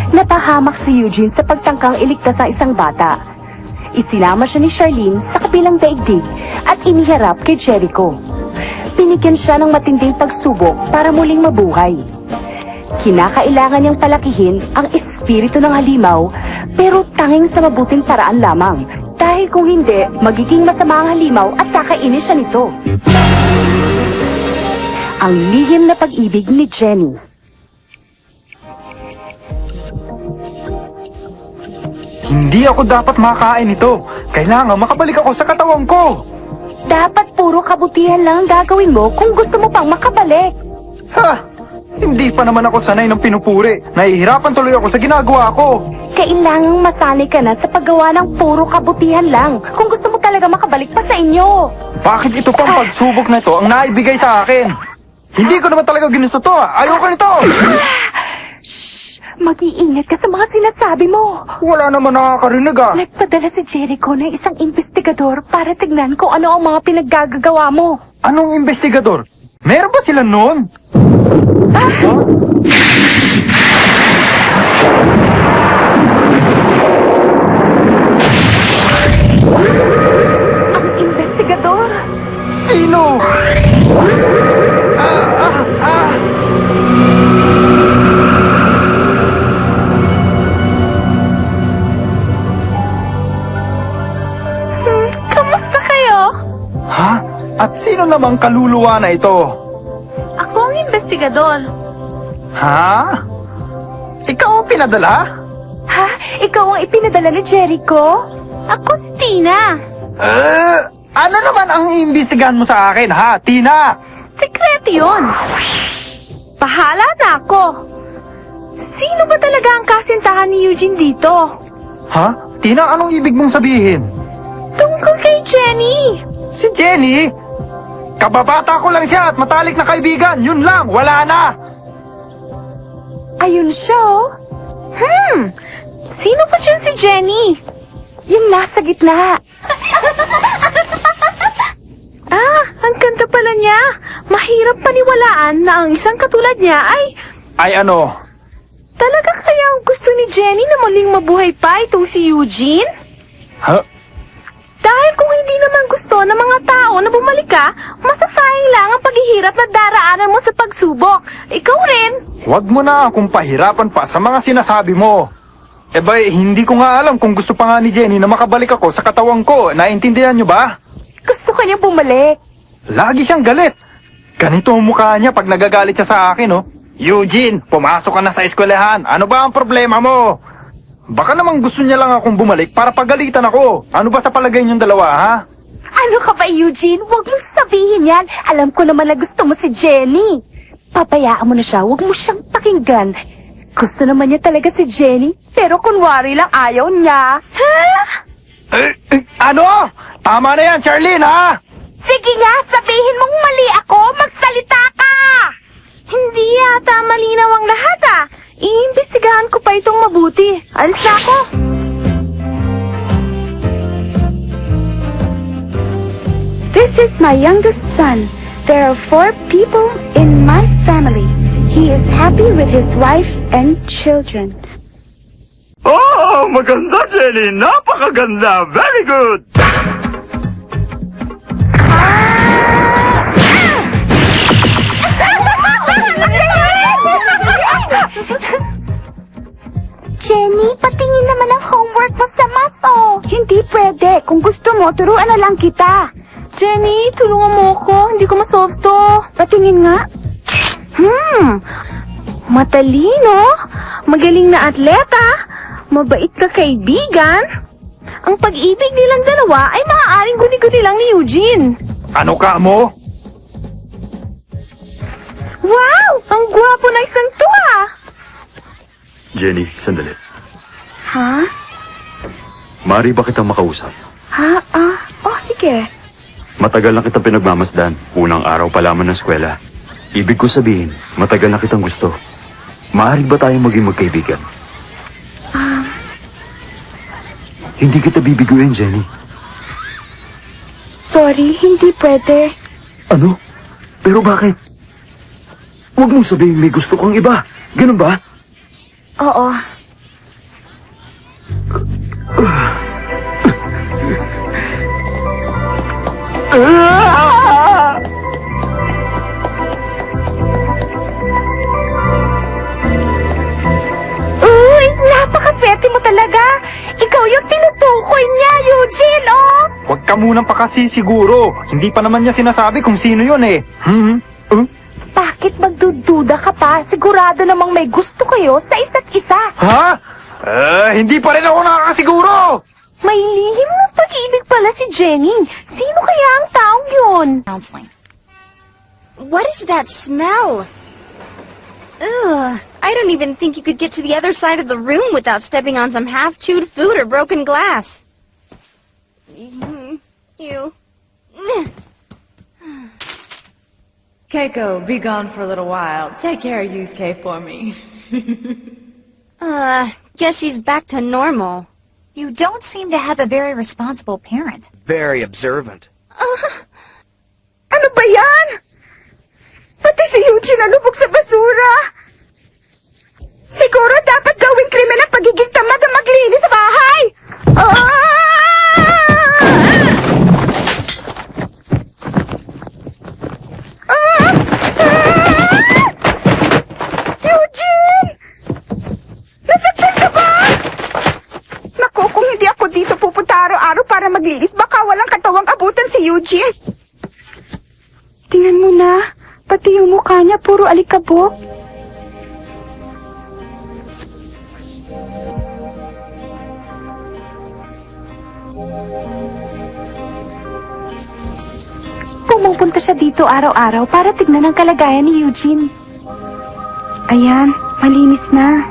Napahamak si Eugene sa pagtangkang iligtas ang isang bata. Isinama siya ni Charlene sa kabilang daigdig at iniharap kay Jericho. Binigyan siya ng matinding pagsubok para muling mabuhay. Kinakailangan niyang palakihin ang espiritu ng halimaw, pero tanging sa mabuting paraan lamang. Dahil kung hindi, magiging masama ang halimaw at kakainin siya nito. Ang lihim na pag-ibig ni Jenny. Hindi ako dapat makain ito. Kailangan makabalik ako sa katawan ko. Dapat puro kabutihan lang ang gagawin mo kung gusto mo pang makabalik. Ha! Hindi pa naman ako sanay ng pinupuri. Nahihirapan tuloy ako sa ginagawa ko. Kailangang masanay ka na sa paggawa ng puro kabutihan lang kung gusto mo talaga makabalik pa sa inyo. Bakit ito pang pagsubok na ito ang naibigay sa akin? Hindi ko naman talaga ginusto to. Ayoko nito. Shh! Mag-iingat ka sa mga sinasabi mo. Wala naman nakakarinig ah. Nagpadala si Jericho ng isang investigador para tignan kung ano ang mga pinaggagawa mo. Anong investigador? Meron ba sila noon? Huh? Ang investigador? Sino? Kamusta kayo? Ha? At sino namang kaluluwa na ito? Ako ang investigador. Ha? Ikaw ang pinadala? Ha? Ikaw ang ipinadala ni Jericho? Ako si Tina. Ano naman ang iimbestigahan mo sa akin, ha, Tina? Sekreto yun. Bahala na ako. Sino ba talaga ang kasintahan ni Eugene dito? Ha? Tina, anong ibig mong sabihin? Tungkol kay Jenny. Si Jenny? Kababata ko lang siya at matalik na kaibigan. Yun lang, wala na. Ayun siya, oh. Sino pa dyan si Jenny? Yung nasa gitna. Ang ganda pala niya. Mahirap paniwalaan na ang isang katulad niya Ay ano? Talaga kayang gusto ni Jenny na muling mabuhay pa itong si Eugene? Ha? Dahil kung hindi naman gusto ng mga tao na bumalik ka, masasayang lang ang paghihirap na daraanan mo sa pagsubok. Ikaw rin. Huwag mo na akong pahirapan pa sa mga sinasabi mo. Hindi ko nga alam kung gusto pa nga ni Jenny na makabalik ako sa katawan ko. Naintindihan niyo ba? Gusto ka niya bumalik. Lagi siyang galit. Ganito ang mukha niya pag nagagalit siya sa akin, oh. Eugene, pumasok ka na sa eskwelahan. Ano ba ang problema mo? Baka naman gusto niya lang akong bumalik para pagalitan ako. Ano ba sa palagay niyong dalawa, ha? Ano ka ba, Eugene? Huwag mong sabihin yan. Alam ko naman na gusto mo si Jenny. Papayaan mo na siya. Huwag mo siyang pakinggan. Gusto naman niya talaga si Jenny, pero kunwari lang ayaw niya. Ha? Ano? Tama na yan, Charlene, ha? Sige nga, sabihin mong mali ako. Magsalita ka! Hindi yata malinaw ang lahat, ah. Iimbestigahan ko pa itong mabuti. Alis na ako. This is my youngest son. There are 4 people in my family. He is happy with his wife and children. Oh, maganda, Jenny. Napakaganda. Very good. Jenny, patingin naman ang homework mo sa math, oh. Hindi pwede. Kung gusto mo, turuan na lang kita. Jenny, tulungan mo ako. Hindi ko masolve to. Patingin nga. Matalino, magaling na atleta, mabait ka kaibigan. Ang pag-ibig nilang dalawa ay maaaring guni-guni lang ni Eugene. Ano ka mo? Wow! Ang gwapo na isang to, ah! Jenny, sandali. Ha? Maaari ba kitang makausap? Ha? Oh, sige. Matagal na kitang pinagmamasdan. Unang araw pa lamang ng eskwela. Ibig ko sabihin, matagal na kitang gusto. Maaari ba tayong maging magkaibigan? Hindi kita bibiguin, Jenny. Sorry, hindi pwede. Ano? Pero bakit? Huwag mong sabihin may gusto kang iba. Ganun ba? Oo. Uy, napakaswerte mo talaga. Ikaw yung tinutukoy niya, Eugene, oh. Huwag ka munang pakasisiguro. Hindi pa naman niya sinasabi kung sino yun eh. Bakit magdududa ka pa? Sigurado namang may gusto kayo sa isa't isa. Ha? Hindi pa rin ako nakakasiguro! May lihim na pag-ibig pala si Jenny. Sino kaya ang taong yun? Counseling. What is that smell? Ugh. I don't even think you could get to the other side of the room without stepping on some half-chewed food or broken glass. Ew. Keiko, be gone for a little while. Take care of Yusuke for me. Guess she's back to normal. You don't seem to have a very responsible parent. Very observant. Ano ba yan? Pati si Eugene nalubog sa basura. Siguro dapat gawing krimen ang pagiging tamad na maglinis sa bahay. Eugene! Nasaktan ka ba? Naku, kung hindi ako dito pupunta araw-araw para maglinis, baka walang katawang abutan si Eugene. Tingnan mo na, pati yung mukha niya puro alikabok. Pumupunta siya dito araw-araw para tignan ang kalagayan ni Eugene. Ayan, malinis na.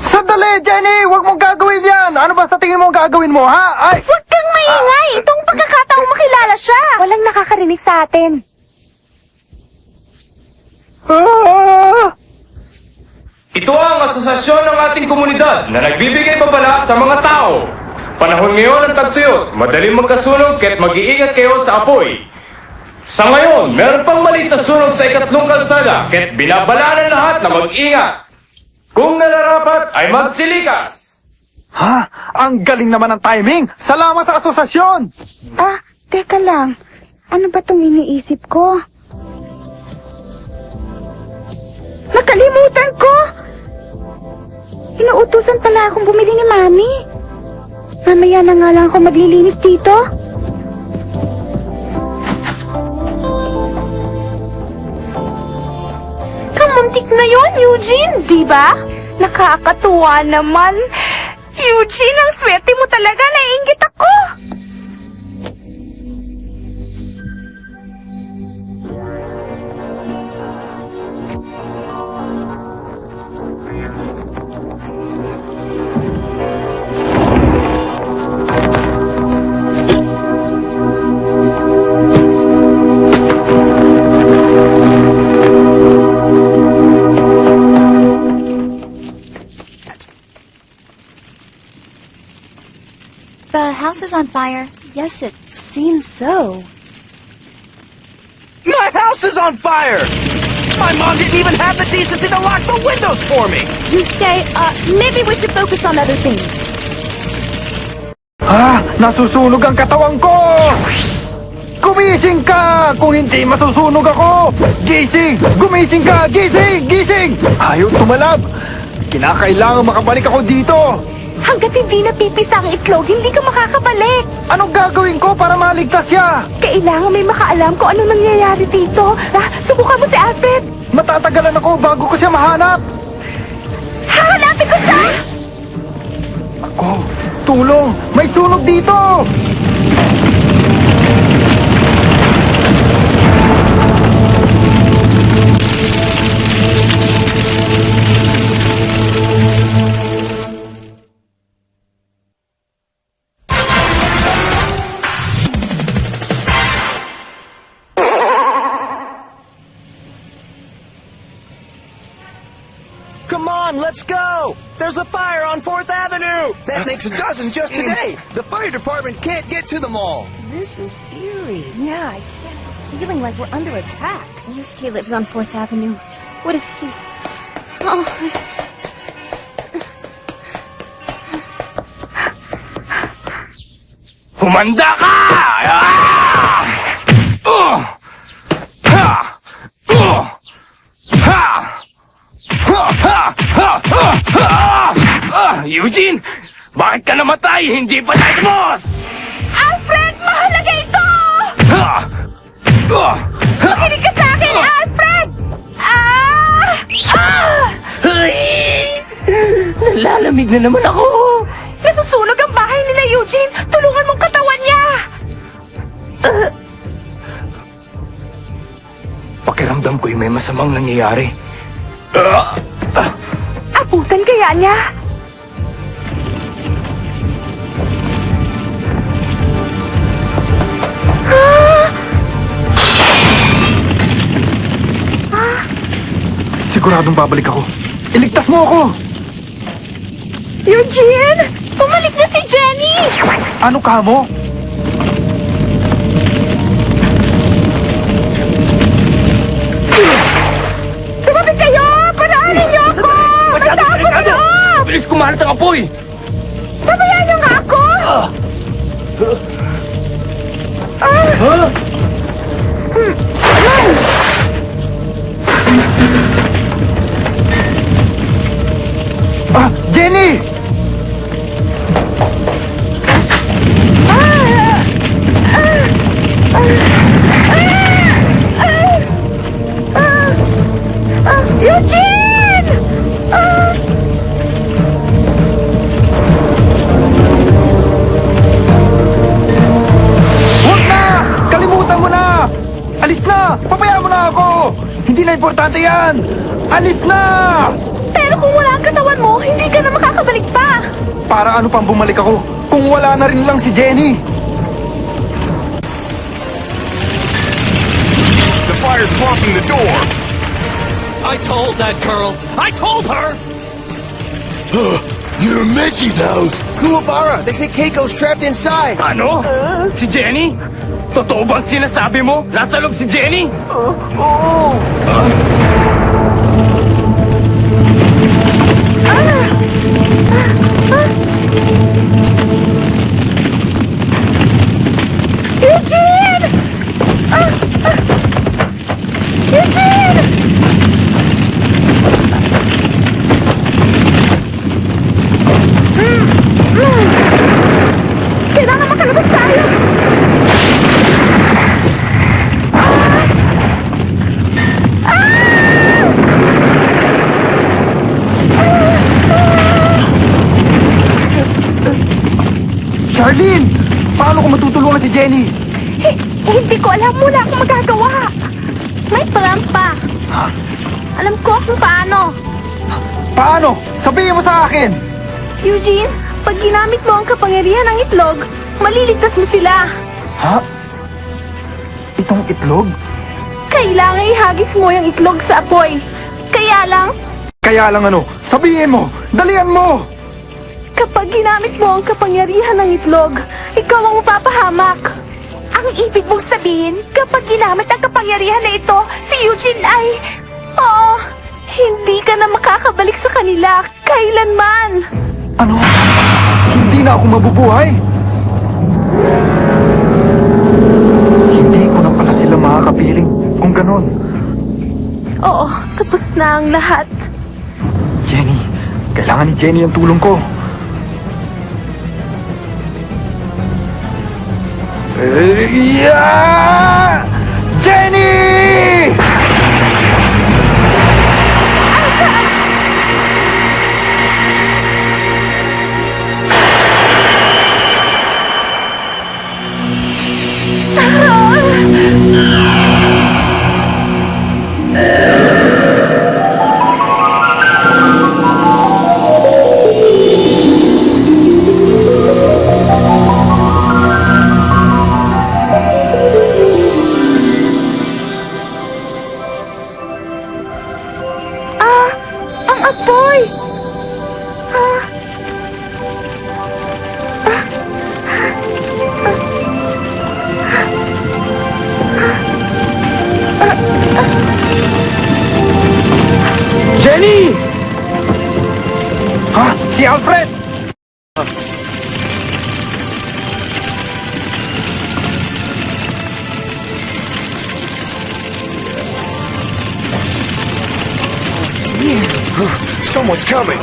Sandali, Jenny! Huwag mong gagawin yan! Ano ba sa tingin mo ang gagawin mo, ha? Ay! Huwag kang maingay! Itong pagkakataong makilala siya! Walang nakakarinig sa atin. Ito ang asosasyon ng ating komunidad na nagbibigay babala sa mga tao. Panahon ngayon ng tagtuyot, madaling magkasunog kaya't mag-iingat kayo sa apoy. Sa ngayon, meron pang maliit na sunog sa ikatlong kalsada kaya't binabalaan ng lahat na mag-ingat. Kung nararapat ay magsilikas. Ha? Ang galing naman ng timing! Salamat sa asosasyon! Ah, teka lang. Ano ba tong iniisip ko? Nakalimutan ko! Inuutusan pala akong bumili ni Mami. Mamaya na nga lang ako maglilinis dito. Kamuntik na yon, Eugene, di ba? Nakakatuwa naman. Eugene, ang swerte mo talaga. Naiinggit ako. The house is on fire. Yes, it seems so. My house is on fire! My mom didn't even have the decency to lock the windows for me! Yusuke, maybe we should focus on other things. Ha? Nasusunog ang katawan ko! Gumising ka! Kung hindi masusunog ako! Gising! Gumising ka! Gising! Gising! Ayaw tumalab! Kinakailangan makabalik ako dito! Hanggat hindi napipisa ang itlog, hindi ka makakabalik. Anong gagawin ko para maligtas siya? Kailangan may makaalam kung ano nangyayari dito. Subukan mo si Alfred. Matatagalan ako bago ko siya mahanap! Hahanapin ko siya! Ako! Tulong! May sunog dito! on, let's go! There's a fire on 4th Avenue! That makes a dozen just today! The fire department can't get to the mall! This is eerie. Yeah, I can't help feeling like we're under attack. Yusuke lives on 4th Avenue. What if he's... Oh, Humanda ka! Ah! Ha! Ha! Eugene! Bakit ka namatay? Hindi pa tayo boss! Alfred! Mahalaga ito! Makinig ka sa akin, Alfred! Nalalamig na naman ako! Nasusunog ang bahay nila, Eugene! Tulungan mong katawan niya! Pakiramdam ko'y may masamang nangyayari. Abutan kaya niya? Siguradong babalik ako. Iligtas mo ako! Eugene! Bumalik na si Jenny! Ano ka mo? Tumabig kayo! Paraanin niyo ako! Masyadong Magtago delikado! kayo! Bilis kumalat ang apoy! Babayan niyo nga ako! Ah! Jenny! Eugene! Huwag na! Kalimutan mo na! Alis na! Pabayaan mo na ako! Hindi na importante yan! Alis na! Pero kung wala ang katawan mo, hindi ka na makakabalik pa! Para ano pang bumalik ako kung wala na rin lang si Jenny? The fire's blocking the door! I told that girl! I told her! You're Michi's house! Kuwabara! They say Keiko's trapped inside! Ano? Si Jenny? Totoo bang sinasabi mo? Nasa loob si Jenny? Eugene! Eugene! Kailangan makalabas tayo! Charlene! Paano ko matutulungan si Jenny? Hindi ko alam. Wala akong magagawa. May parang pa. Alam ko kung paano. Paano? Sabihin mo sa akin! Eugene, pag ginamit mo ang kapangyarihan ng itlog, maliligtas mo sila. Ha? Itong itlog? Kailangan ihagis mo yung itlog sa apoy. Kaya lang ano? Sabihin mo! Dalian mo! kapag ginamit mo ang kapangyarihan ng itlog, ikaw ang mapapahamak. Ang ibig mong sabihin, kapag ginamit ang kapangyarihan na ito, si Eugene ay... Oo, hindi ka na makakabalik sa kanila kailanman. Ano? Hindi na ako mabubuhay? Hindi ko na pala sila makakapiling kung ganon. Oo, tapos na ang lahat. Jenny, kailangan ni Jenny ang tulong ko. Jenny! Alfred! Someone's coming.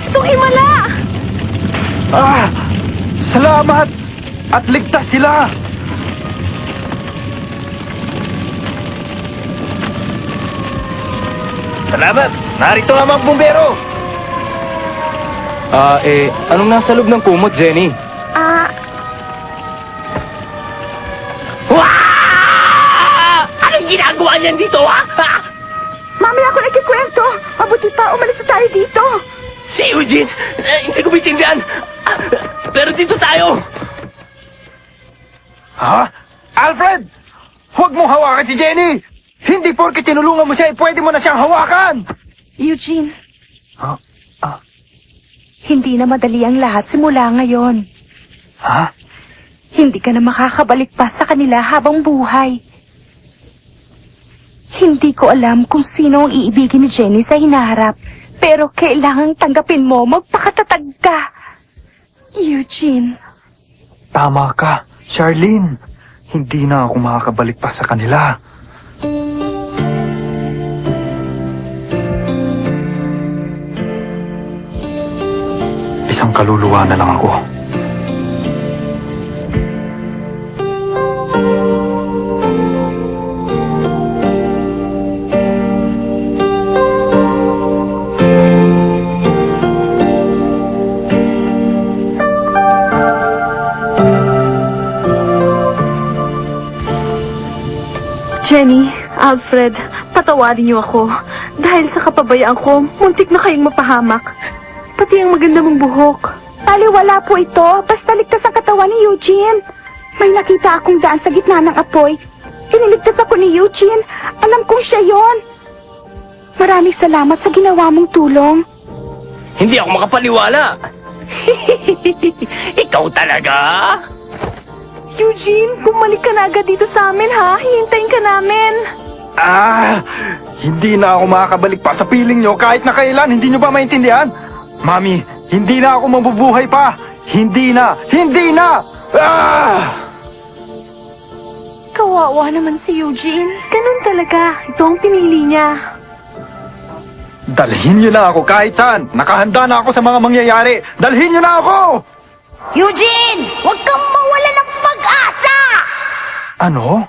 Itong himala! Ah! Salamat! At ligtas sila! Salamat! Narito nga mga bumbero! Anong nasa loob ng kumot, Jenny? Anong ginagawa niyan dito, ha? Mami, ako nagkikwento. Mabuti pa, umalis na tayo dito. Si Eugene! Hindi ko maintindihan. Pero dito tayo. Ha? Alfred! Huwag mong hawakan si Jenny! Hindi porke tinulungan mo siya, pwede mo na siyang hawakan! Eugene. Hindi na madali ang lahat simula ngayon. Ha? Hindi ka na makakabalik pa sa kanila habang buhay. Hindi ko alam kung sino ang iibigin ni Jenny sa hinaharap, pero kailangang tanggapin mo, magpakatatag ka. Eugene. Tama ka, Charlene. Hindi na ako makakabalik pa sa kanila. Isang kaluluwa na lang ako. Jenny, Alfred, patawarin niyo ako. Dahil sa kapabayaan ko, muntik na kayong mapahamak. Pati ang maganda mong buhok. Baliwala po ito. Basta ligtas ang katawan ni Eugene. May nakita akong daan sa gitna ng apoy. Iniligtas ako ni Eugene. Alam kong siya yon. Maraming salamat sa ginawa mong tulong. Hindi ako makapaniwala. Ikaw talaga? Eugene, bumalik ka na agad dito sa amin, ha? Hihintayin ka namin. Hindi na ako makakabalik pa sa piling nyo kahit na kailan. Hindi nyo ba maintindihan? Mami, hindi na ako mabubuhay pa. Hindi na! Hindi na! Kawawa naman si Eugene. Ganun talaga. Ito ang pinili niya. Dalhin nyo na ako kahit saan. Nakahanda na ako sa mga mangyayari. Dalhin nyo na ako! Eugene! Huwag kang mawala ng pag-asa! Ano?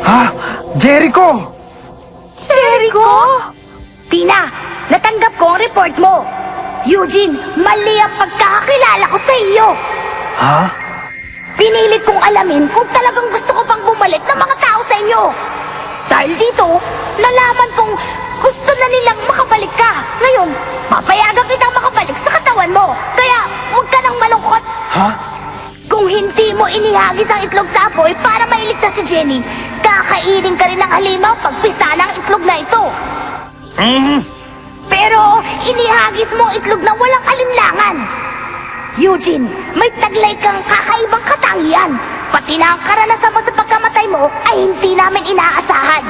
Ha? Jericho! Jericho! Tina, natanggap ko ang report mo. Eugene, mali ang pagkakakilala ko sa iyo. Ha? Pinilit kong alamin kung talagang gusto ko pang bumalik ng mga tao sa inyo. Dahil dito, nalaman kong gusto na nilang makabalik ka. Ngayon, papayagan kitang makabalik sa katawan mo. Kaya, huwag ka nang malungkot. Ha? Kung hindi mo inihagis ang itlog sa apoy para mailigtas si Jenny, kakainin ka rin ng halimaw pagpisa ng itlog na ito. Pero, inihagis mo ang itlog na walang alinlangan. Eugene, may taglay kang kakaibang katangian. Pati na ang karanasan mo sa pagkamatay mo ay hindi namin inaasahan.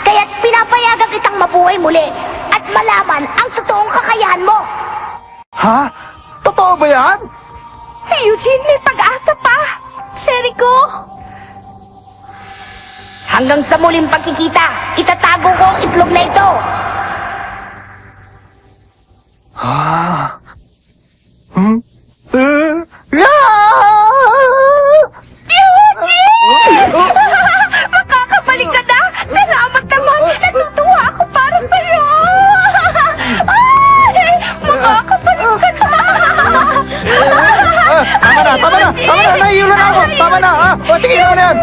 Kaya't pinapayagan kitang mabuhay muli at malaman ang totoong kakayahan mo. Ha? Totoo ba yan? Si Eugene may pag-asa pa. Jericho. Hanggang sa muling pagkikita, itatago ko ang itlog na ito. Eugene! Makakabalik ka na! Salamat naman! Natutuwa ako para sa'yo! Ay! Makakabalik ka na! Tama na! Nahihilo na ako! Tama na! O, tingin mo na yan!